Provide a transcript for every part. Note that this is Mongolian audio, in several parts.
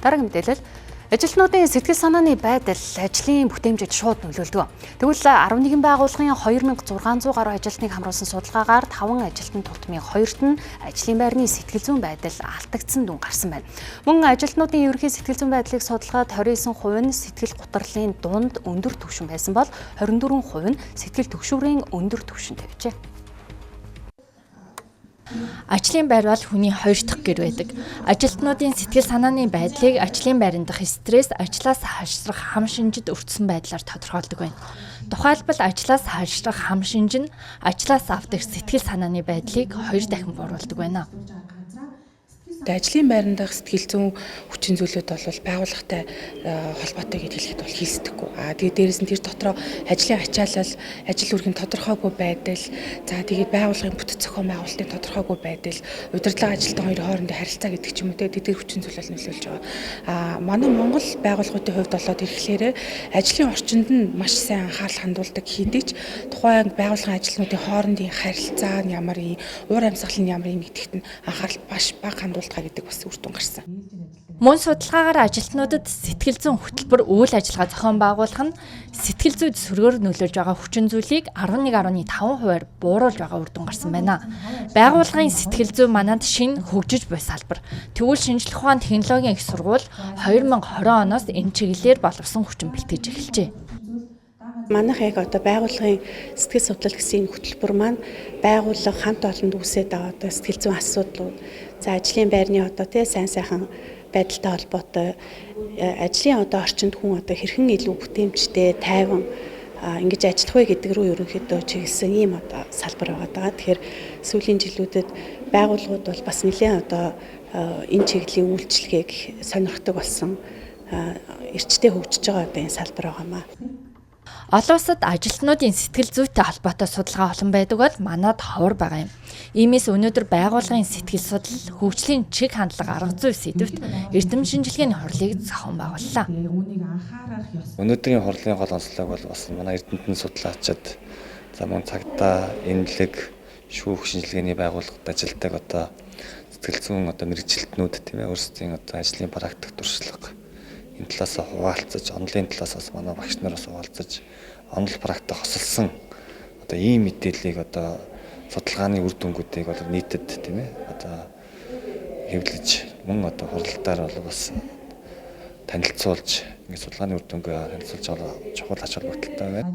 Дараагийн мэдээлэл ажилтнуудын сэтгэл санааны байдал ажлын бүтээмжид шууд нөлөөлдөг. Тэгвэл 11 байгууллагын 2600 гаруй ажилтныг хамруулсан судалгаагаар 5 ажилтны тутмын 2-т нь ажлын байрны сэтгэл зүйн байдал алдагдсан дүн гарсан байна. Мөн ажилтнуудын ерөнхий сэтгэл зүйн байдлыг судалгаад 29% нь сэтгэл гутралын дунд өндөр түвшин байсан бол 24% нь сэтгэл түгшүүрийн өндөр түвшинд тавьжээ. Ажлын байр бол хүний хоёр дахь гэр байдаг. Ажилтнуудын сэтгэл санааны байдлыг ажлын байран дахь стресс, ажлаас хальсрах хам шинжид өртсөн байдлаар тодорхойлдог байна. Тухайлбал ажлаас хальсрах хам шинж нь ажлаас авдаг сэтгэл санааны байдлыг 2 дахин бууруулдаг байна. Ажлын байран дахь сэтгэл зүйн хүчин зүйлүүд бол байгууллагатай холбоотой гэж хэлэхэд бол хийсдэггүй. Тэгээд дээрэс нь тэр дотроо ажлын ачаалал, ажил үргийн тодорхойгүй байдал, за тэгээд байгууллагын бүтэц зохион байгуулалтын тодорхойгүй байдал, удирдлага ажилтан хоёрын хоорондын харилцаа гэдэг ч юм уу тэдгээр хүчин зүйлэл нөлөөлж байгаа. Манай Монгол байгууллагуудын хувьд болоод ирэхлээр ажлын орчинд нь маш сайн анхаарал хандуулдаг хэдий ч тухайн байгууллагын ажилтнуудын хоорондын харилцаа нь ямар юм, уур амьсгал нь ямар юм гэдэгт нь анхаарал маш бага хандуулдаг гэдэг бас үр дүн гарсан. Мөн судалгаагаар ажилтнуудад сэтгэл зүйн хөтөлбөр үйл ажиллагаа зохион байгуулах нь сэтгэл зүйд сөргөөр нөлөөлж байгаа хүчин зүйлийг 11.5%-аар бууруулж байгаа үр дүн гарсан байна. Байгууллагын сэтгэл зүй манад шинэ хөгжиж буй салбар. Тэгвэл шинжлэх ухааны технологийн их сургууль 2020 оноос энэ чиглэлээр боловсон хүчин бэлтгэж эхэлжээ. Манайх яг одоо байгууллагын сэтгэл судлал гэсэн хөтөлбөр маань байгууллага хамт олонд үүсээд байгаа одоо сэтгэл зүйн асуудлууд, за ажлын байрны одоо сайн сайхан байдалтай холбоотой ажлын одоо орчинд хүн одоо хэрхэн илүү бүтээмжтэй, тайван ингэж ажиллах вэ гэдэг рүү ерөнхийдөө чиглэсэн ийм одоо салбар байгаа. Тэгэхээр сүүлийн жилүүдэд байгууллагууд бол бас нэлээд одоо энэ чиглэлийн үйлчлэгийг сонирхдаг болсон эрчтэй хөгжиж байгаа одоо энэ салбар байгаамаа. Олон улсад ажилтнуудын сэтгэл зүйтэй холбоотой судалгаа олон байдаг бол манад ховор байгаа юм. Иймээс өнөөдөр байгууллагын сэтгэл судлал, хөгжлийн чиг хандлага арга зүй сэдвт эрдэм шинжилгээний хурлыг зохион байгууллаа. Өнөөдрийн хурлын гол онцлог бол бас манай эрдэмтэн судлаачид мөн цагдаа, энэлэг, шүүх шинжилгээний байгууллагад ажилладаг одоо сэтгэл зүйн одоо мэргэжилтнүүд тийм ээ өөрсдийн одоо ажлын практик туршлага энэ талаас хуваалцаж, онлайн талаас бас манай багш нараас хуваалцаж, онл практик хосолсон одоо ийм мэдээллийг одоо судалгааны үр дүнгуудыг одоо нийтэд тийм ээ одоо хэвлэж мөн одоо хуралдаар бол бас танилцуулж ингэ судалгааны үр дүнгээ танилцуулж байгаа чухал ач холбогдолтой байна.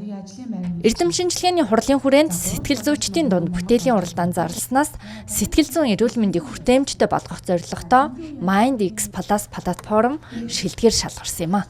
Эрдэм шинжилгээний хурлын хүрээнд сэтгэл зүйчдийн дунд бүтээлийн уралдаанд зарласнаас сэтгэл зүйн эрүүл мэндийг хүртээмжтэй болгох зорилготой Mind X Plus платформ шилдгээр шалгарсан юм а.